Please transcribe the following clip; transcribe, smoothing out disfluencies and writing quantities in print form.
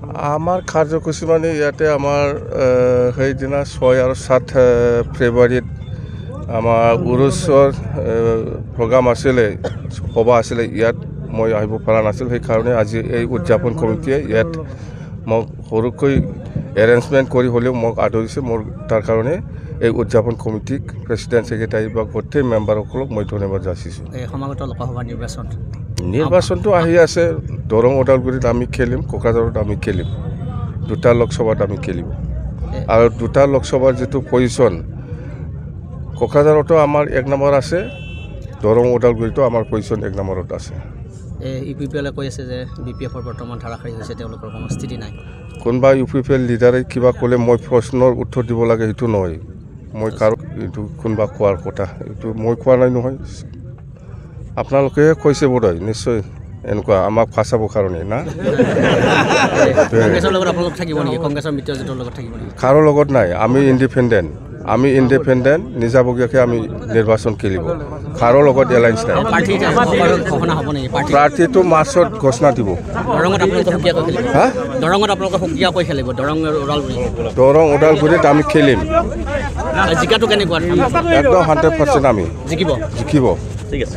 আমাৰ কাৰ্যসূচী মানে ইয়াতে আমাৰ সেইদিনা 6 আৰু 7 ফেব্ৰুৱাৰীত আমাৰ উৰুচৰ প্ৰগ্ৰাম আছিলে সভা আছিলে ইয়াত মই আহিব পৰা নাছিল সেইকাৰণে আজি এই উদযাপন কমিটিয়ে ইয়াত মোক সৰুকৈ এৰেঞ্জমেণ্ট কৰি হ'লেও মোক আদৰিছে মোৰ তাৰ কাৰণে এই উদযাপন কমিটিক প্ৰেচিডেণ্ট ছেক্ৰেটাৰী বা গোটেই মেম্বাৰসকলক মই ধন্যবাদ যাচিছোঁ। সমাগত লোকসভা নিৰ্বাচনটো আহি আছে দৰং ওদালগুৰিত আমি খেলিম কোকৰাঝাৰত আমি খেলিম দুটা লোকসভাত আমি খেলিম আৰু দুটা লোকসভাৰ যিটো পজিশ্যন কোকৰাঝাৰতো আমাৰ 1 নম্বৰ আছে দৰং ওদালগুৰিতো আমাৰ পজিশ্যন 1 নম্বৰত আছে। ইউপিপিএলে কৈ আছে যে বিপিএফৰ বৰ্তমান ধাৰাসাৰী হৈছে তেওঁলোকৰ কোনো স্থিতি নাই কোনোবা ইউপিপিএল লিডাৰে কিবা ক'লে মই প্ৰশ্নৰ উত্তৰ দিব লাগে সেইটো নহয় মই কাৰো এইটো কোনোবা কোৱাৰ কথা এইটো মই কোৱা নাই নহয় আপোনালোকে কৈছে বোধহয় নিশ্চয় এনেকুৱা আমাক ফাঁচাবৰ কাৰণে না কংগ্ৰেছৰ লগত আপোনালোক থাকিব নেকি কংগ্ৰেছৰ মিত্ৰজোঁটৰ লগত থাকিব নেকি কাৰো লগত নাই আমি ইণ্ডিপেণ্ডেণ্ট নিজাববীয়াকৈ আমি নিৰ্বাচন খেলিব কাৰো লগত এলায়েন্স নাই প্ৰাৰ্থীটো মাৰ্চত ঘোষণা দিব দৰং ওদালগুৰিত আমি খেলিম জিকাটো কেনেকুৱা একদম 100% আমি জিকিব ঠিক আছে।